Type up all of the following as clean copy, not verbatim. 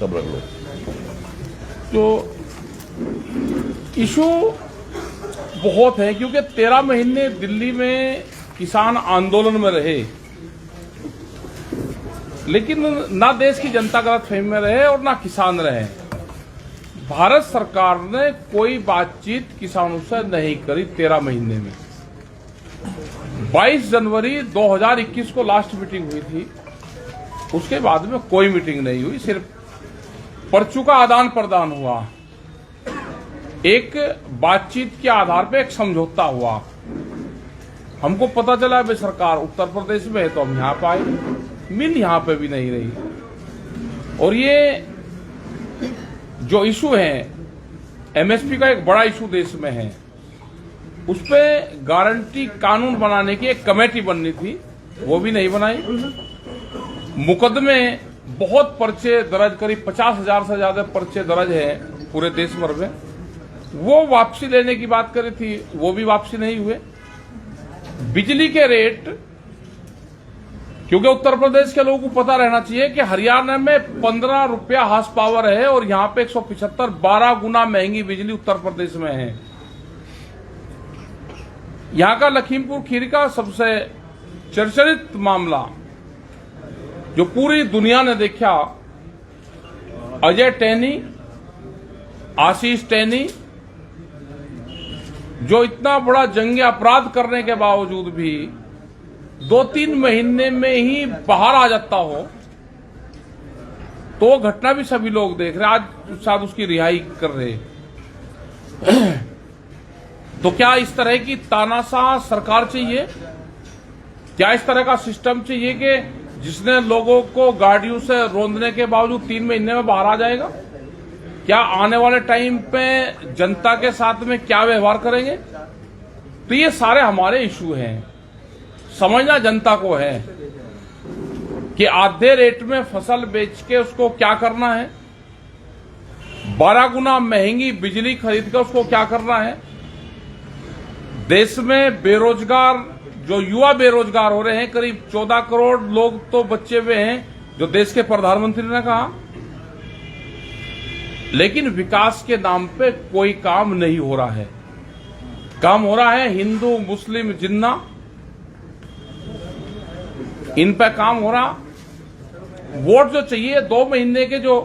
सब रख लो। तो इशू बहुत है, क्योंकि 13 महीने दिल्ली में किसान आंदोलन में रहे, लेकिन ना देश की जनता गलतफहमी में रहे और ना किसान रहे। भारत सरकार ने कोई बातचीत किसानों से नहीं करी 13 महीने में। 22 जनवरी 2021 को लास्ट मीटिंग हुई थी, उसके बाद में कोई मीटिंग नहीं हुई, सिर्फ पर्चों का आदान प्रदान हुआ, एक बातचीत के आधार पे एक समझौता हुआ। हमको पता चला भाई सरकार उत्तर प्रदेश में है तो हम यहां पर आए, मिल यहां पे भी नहीं रही। और ये जो इशू है एमएसपी का, एक बड़ा इशू देश में है, उस पे गारंटी कानून बनाने की एक कमेटी बननी थी, वो भी नहीं बनाई। मुकदमे बहुत पर्चे दर्ज, करीब 50,000 से ज्यादा पर्चे दर्ज है पूरे देश भर में, वो वापसी लेने की बात करी थी, वो भी वापसी नहीं हुए। बिजली के रेट, क्योंकि उत्तर प्रदेश के लोगों को पता रहना चाहिए कि हरियाणा में 15 रुपया हार्स पावर है और यहां पे 175, 12 गुना महंगी बिजली उत्तर प्रदेश में है। यहां का लखीमपुर खीरी का सबसे चर्चित मामला जो पूरी दुनिया ने देखा, अजय टैनी, आशीष टैनी, जो इतना बड़ा जंगे अपराध करने के बावजूद भी 2-3 महीने में ही बाहर आ जाता हो, तो वो घटना भी सभी लोग देख रहे। आज शायद उसकी रिहाई कर रहे। तो क्या इस तरह की तानाशाह सरकार चाहिए? क्या इस तरह का सिस्टम चाहिए कि जिसने लोगों को गाड़ियों से रोंदने के बावजूद 3 महीने में बाहर आ जाएगा? क्या आने वाले टाइम पे जनता के साथ में क्या व्यवहार करेंगे? तो ये सारे हमारे इशू हैं। समझना जनता को है कि आधे रेट में फसल बेच के उसको क्या करना है, 12 गुना महंगी बिजली खरीद कर उसको क्या करना है। देश में बेरोजगार, जो युवा बेरोजगार हो रहे हैं, करीब 14 करोड़ लोग तो बचे हुए हैं, जो देश के प्रधानमंत्री ने कहा, लेकिन विकास के नाम पे कोई काम नहीं हो रहा है। काम हो रहा है हिंदू मुस्लिम जिन्ना, इन पे काम हो रहा। वोट जो चाहिए 2 महीने के, जो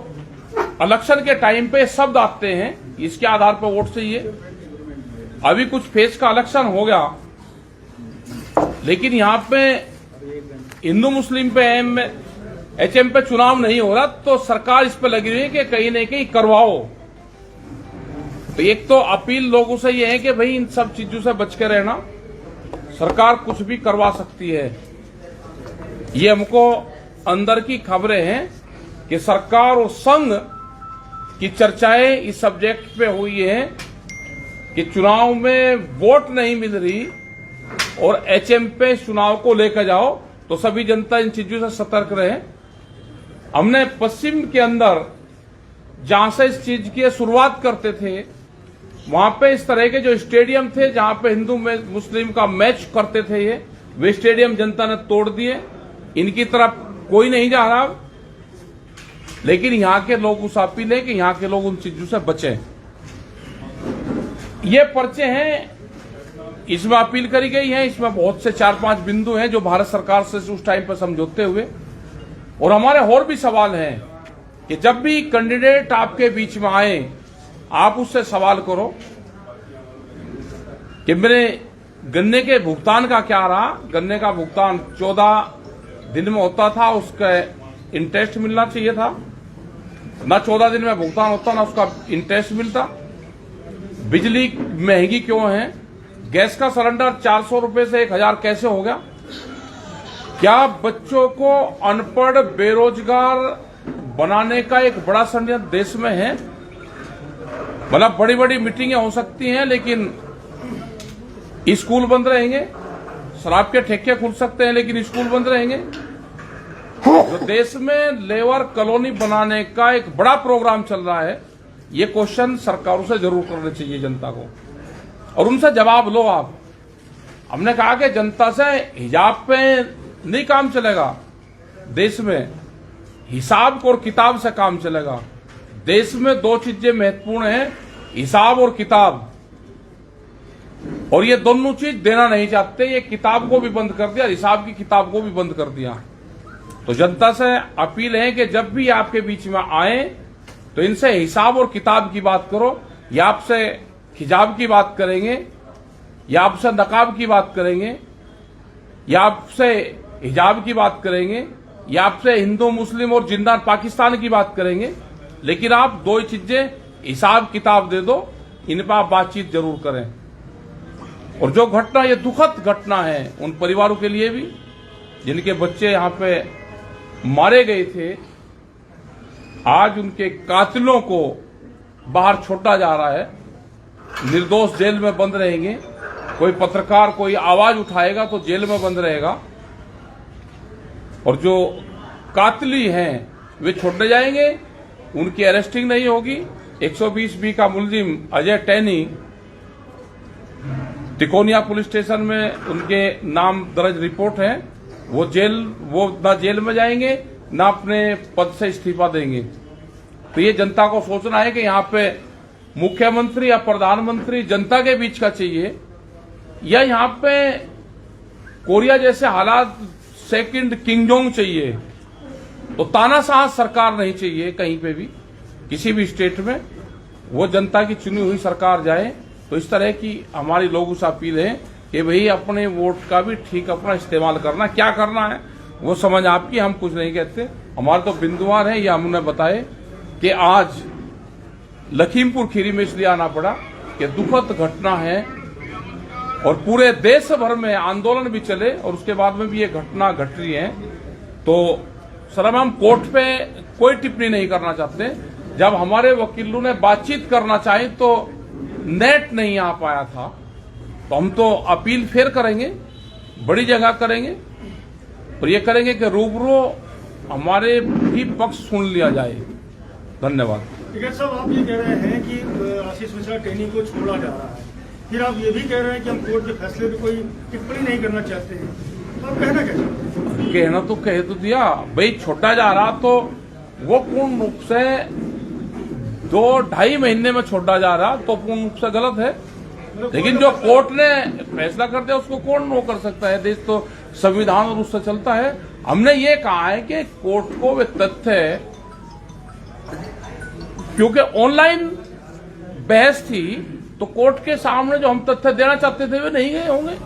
इलेक्शन के टाइम पे शब्द आते हैं, इसके आधार पर वोट चाहिए। अभी कुछ फेज का इलेक्शन हो गया, लेकिन यहां पे हिंदू मुस्लिम पे एचएम पे चुनाव नहीं हो रहा, तो सरकार इस पे लगी हुई है कि कहीं न कहीं करवाओ। तो एक तो अपील लोगों से ये है कि भाई इन सब चीजों से बच के रहना, सरकार कुछ भी करवा सकती है। ये हमको अंदर की खबरें हैं कि सरकार और संघ की चर्चाएं इस सब्जेक्ट पे हुई है कि चुनाव में वोट नहीं मिल रही और एचएम पे चुनाव को लेकर जाओ, तो सभी जनता इन चीजों से सतर्क रहे। हमने पश्चिम के अंदर जहां से इस चीज की शुरुआत करते थे, वहां पे इस तरह के जो स्टेडियम थे जहां पे हिंदू मुस्लिम का मैच करते थे, वे स्टेडियम जनता ने तोड़ दिए। इनकी तरफ कोई नहीं जा रहा, लेकिन यहां के लोग उस अपील है कि यहां के लोग उन चीजों से बचें। ये पर्चे हैं, इसमें अपील करी गई है, इसमें बहुत से 4-5 बिंदु हैं जो भारत सरकार से उस टाइम पर समझौते हुए। और हमारे और भी सवाल हैं कि जब भी कैंडिडेट आपके बीच में आए, आप उससे सवाल करो कि मेरे गन्ने के भुगतान का क्या रहा। गन्ने का भुगतान 14 दिन में होता था, उसका इंटरेस्ट मिलना चाहिए था, ना 14 दिन में भुगतान होता ना उसका इंटरेस्ट मिलता। बिजली महंगी क्यों है? गैस का सिलेंडर 400 रुपए से 1000 कैसे हो गया? क्या बच्चों को अनपढ़ बेरोजगार बनाने का एक बड़ा षड्यंत्र देश में है? मतलब बड़ी बड़ी मीटिंगें हो सकती हैं, लेकिन स्कूल बंद रहेंगे, शराब के ठेके खुल सकते हैं, लेकिन स्कूल बंद रहेंगे। जो देश में लेबर कॉलोनी बनाने का एक बड़ा प्रोग्राम चल रहा है, ये क्वेश्चन सरकारों से जरूर करने चाहिए जनता को, और उनसे जवाब लो आप। हमने कहा कि जनता से हिजाब पे नहीं काम चलेगा देश में, हिसाब और किताब से काम चलेगा। देश में दो चीजें महत्वपूर्ण हैं, हिसाब और किताब, और ये दोनों चीज देना नहीं चाहते। ये किताब को भी बंद कर दिया, हिसाब की किताब को भी बंद कर दिया। तो जनता से अपील है कि जब भी आपके बीच में आए तो इनसे हिसाब और किताब की बात करो। या आपसे हिजाब की बात करेंगे, या आपसे नकाब की बात करेंगे, या आपसे हिजाब की बात करेंगे, या आपसे हिंदू मुस्लिम और जिंदा पाकिस्तान की बात करेंगे, लेकिन आप दो ही चीजें हिसाब किताब दे दो, इन पर आप बातचीत जरूर करें। और जो घटना, ये दुखद घटना है उन परिवारों के लिए भी जिनके बच्चे यहां पे मारे गए थे। आज उनके कातिलों को बाहर छोड़ा जा रहा है, निर्दोष जेल में बंद रहेंगे। कोई पत्रकार कोई आवाज उठाएगा तो जेल में बंद रहेगा, और जो कातिली हैं वे छोड़े जाएंगे, उनकी अरेस्टिंग नहीं होगी। 120B का मुलजिम अजय टैनी तिकोनिया पुलिस स्टेशन में उनके नाम दर्ज रिपोर्ट है, वो ना जेल में जाएंगे ना अपने पद से इस्तीफा देंगे। तो ये जनता को सोचना है कि यहाँ पे मुख्यमंत्री या प्रधानमंत्री जनता के बीच का चाहिए, या यहाँ पे कोरिया जैसे हालात सेकंड किंगडोम चाहिए। तो तानाशाह सरकार नहीं चाहिए कहीं पे भी, किसी भी स्टेट में। वो जनता की चुनी हुई सरकार जाए। तो इस तरह की हमारी लोगों से अपील है कि भाई अपने वोट का भी ठीक अपना इस्तेमाल करना, क्या करना है वो समझ आपकी, हम कुछ नहीं कहते। हमारे तो बिंदुवार है, ये हमने बताए कि आज लखीमपुर खीरी में इसलिए आना पड़ा कि दुखद घटना है, और पूरे देश भर में आंदोलन भी चले और उसके बाद में भी ये घटना घट रही है। तो सर, हम कोर्ट पे कोई टिप्पणी नहीं करना चाहते। जब हमारे वकीलों ने बातचीत करना चाही तो नेट नहीं आ पाया था, तो हम तो अपील फिर करेंगे, बड़ी जगह करेंगे, और ये करेंगे कि रूबरू हमारे भी पक्ष सुन लिया जाए। धन्यवाद। टिकैत साहब, आप ये कह रहे हैं कि आशीष मिश्रा टैनी को छोड़ा जा रहा है, फिर आप ये भी कह रहे हैं कि हम कोर्ट के फैसले पर कोई टिप्पणी नहीं करना चाहते हैं, तो आप कहना कैसे? कहना तो कह तो दिया भाई, छोटा जा रहा तो वो पूर्ण रूप से 2-2.5 महीने में छोड़ा जा रहा तो पूर्ण रूप से गलत है। लेकिन जो कोर्ट ने फैसला कर दिया उसको कौन नो कर सकता है? देश तो संविधान और उससे चलता है। हमने ये कहा है कि कोर्ट को वे तथ्य, क्योंकि ऑनलाइन बहस थी तो कोर्ट के सामने जो हम तथ्य देना चाहते थे वे नहीं गए होंगे।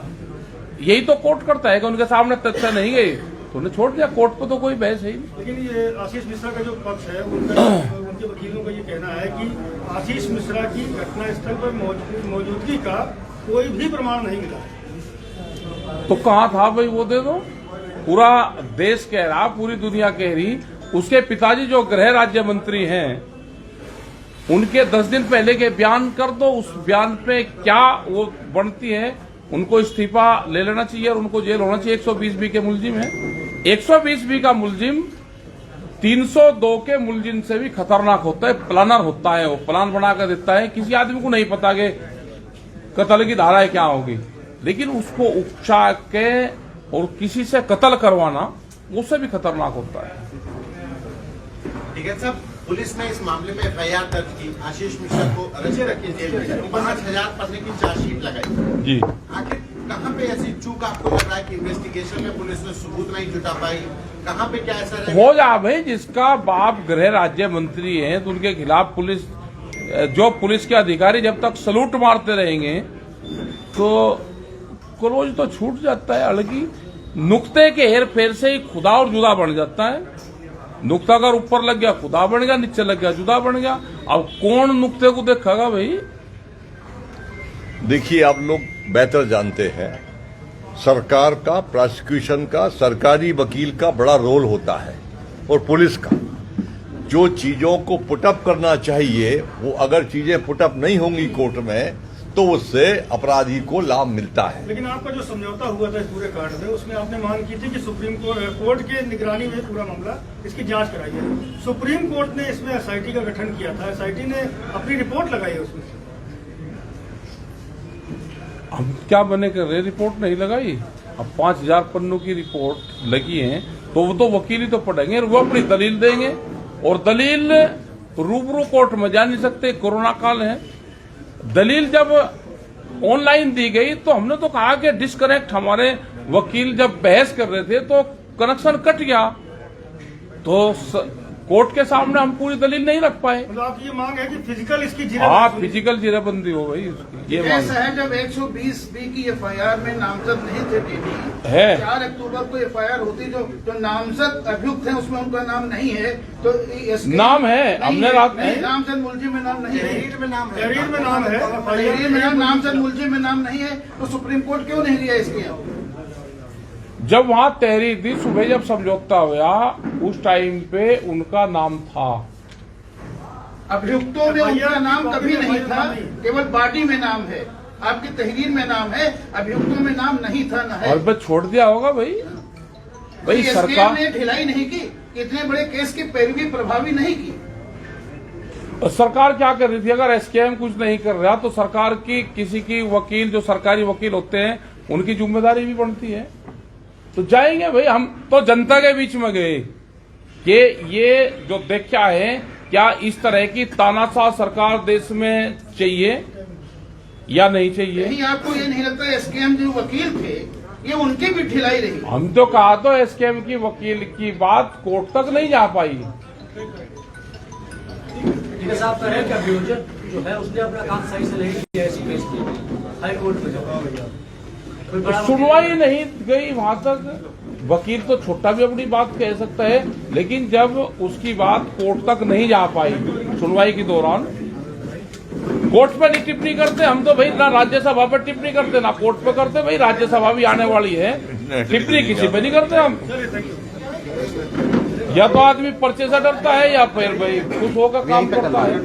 यही तो कोर्ट करता है कि उनके सामने तथ्य नहीं गए तो उन्हें छोड़ दिया। कोर्ट पर तो कोई बहस है ही नहीं। लेकिन ये आशीष मिश्रा का जो पक्ष है, उनके वकीलों का ये कहना है कि आशीष मिश्रा की घटनास्थल पर मौजूदगी का कोई भी प्रमाण नहीं मिला। तो कहाँ था भाई, वो दे दो। पूरा देश कह रहा, पूरी दुनिया कह रही। उसके पिताजी जो गृह राज्य मंत्री हैं, उनके 10 दिन पहले के बयान कर दो। उस बयान पे क्या वो बनती है, उनको इस्तीफा ले लेना चाहिए और उनको जेल होना चाहिए। 120B के मुलजिम है। 120B का मुलजिम 302 के मुलजिम से भी खतरनाक होता है, प्लानर होता है। वो प्लान बना कर देता है, किसी आदमी को नहीं पता कि कत्ल की धाराएं क्या होगी, लेकिन उसको उकसा के और किसी से कत्ल करवाना उससे भी खतरनाक होता है। ठीक है साहब, पुलिस ने इस मामले में FIR दर्ज की, आशीष मिश्रा को अरेस्ट करके जेल में 5000 पन्ने की चार्जशीट लगाई जी। आखिर कहाँ पे ऐसी चूक आपको लग रहा है कि इन्वेस्टिगेशन में पुलिस ने सबूत नहीं जुटा पाई? कहाँ पे क्या ऐसा हो जा भाई, जिसका बाप गृह राज्य मंत्री है तो उनके खिलाफ पुलिस, जो पुलिस के अधिकारी जब तक सलूट मारते रहेंगे तो क्रोज तो छूट जाता है। अलगी नुक्ते के हेर फेर से ही खुदा और जुदा बन जाता है। नुक्ता अगर ऊपर लग गया खुदा बन गया, नीचे लग गया जुदा बन गया। अब कौन नुक्ते को देखेगा भाई? देखिए, आप लोग बेहतर जानते हैं, सरकार का, प्रोसिक्यूशन का, सरकारी वकील का बड़ा रोल होता है, और पुलिस का। जो चीजों को पुटअप करना चाहिए, वो अगर चीजें पुटअप नहीं होंगी कोर्ट में तो उससे अपराधी को लाभ मिलता है। लेकिन आपका जो समझौता हुआ था इस पूरे कांड में, उसमें आपने मांग की थी कि सुप्रीम कोर्ट के निगरानी में पूरा मामला, इसकी जांच कराई है। सुप्रीम कोर्ट ने इसमें SIT का गठन किया था, SIT ने अपनी रिपोर्ट लगाई है उसमें। हम क्या बने कर रहे, रिपोर्ट नहीं लगाई। अब 5000 पन्नों की रिपोर्ट लगी है तो वो तो वकील ही तो पढ़ेंगे, वो अपनी दलील देंगे, और दलील रूबरू कोर्ट में जा नहीं सकते, कोरोना काल है। दलील जब ऑनलाइन दी गई तो हमने तो कहा कि डिस्कनेक्ट, हमारे वकील जब बहस कर रहे थे तो कनेक्शन कट गया, तो कोर्ट के सामने हम पूरी दलील नहीं रख पाए। मतलब आपकी ये मांग है कि फिजिकल इसकी फिजिकल जीराबंदी हो गई उसकी, ये मांग ऐसा है। जब 120B की FIR में नामजद नहीं थे टीडी है, 4 अक्टूबर को FIR होती, जो नामजद अभियुक्त हैं उसमें उनका नाम नहीं है, तो नाम है, हमने रात में नामजद मुलजिम में नाम नहीं है, तहरीर में नाम है, तहरीर में नामजद मुलजिम में नाम नहीं है, तो सुप्रीम कोर्ट क्यों नहीं लिया इसकी? जब वहां तहरीर दी, सुबह जब समझौता हुआ उस टाइम पे उनका नाम था, अभियुक्तों में उनका नाम कभी नहीं था, केवल बॉडी में नाम है, आपकी तहरीर में नाम है, अभियुक्तों में नाम नहीं था ना है। और बस छोड़ दिया होगा भाई सरकार ने ढिलाई नहीं की, इतने बड़े केस की पैरवी प्रभावी नहीं की। सरकार क्या कर रही थी? अगर SKM कुछ नहीं कर रहा तो सरकार की किसी की वकील, जो सरकारी वकील होते हैं, उनकी जिम्मेदारी भी बनती है। तो जाएंगे भाई, हम तो जनता के बीच में गए कि ये जो देखा है, क्या इस तरह की तानाशाह सरकार देश में चाहिए या नहीं चाहिए? नहीं, आपको ये नहीं लगता SKM जो वकील थे ये उनकी भी ढिलाई रही? हम तो कहा तो SKM की वकील की बात कोर्ट तक नहीं जा पाई। साहब कह रहे हैं कि अभियोजक जो है उसने अपना काम सही से नहीं किया, ऐसी केस की हाई कोर्ट में सुनवाई नहीं गई वहां तक। वकील तो छोटा भी अपनी बात कह सकता है, लेकिन जब उसकी बात कोर्ट तक नहीं जा पाई सुनवाई के दौरान, कोर्ट पे नहीं टिप्पणी करते हम तो भाई, ना राज्यसभा पर टिप्पणी करते ना कोर्ट पे करते। भाई राज्यसभा भी आने वाली है, टिप्पणी किसी पे नहीं करते हम। या तो आदमी पर्चे से डरता है या फिर भाई खुश होकर काम करता है।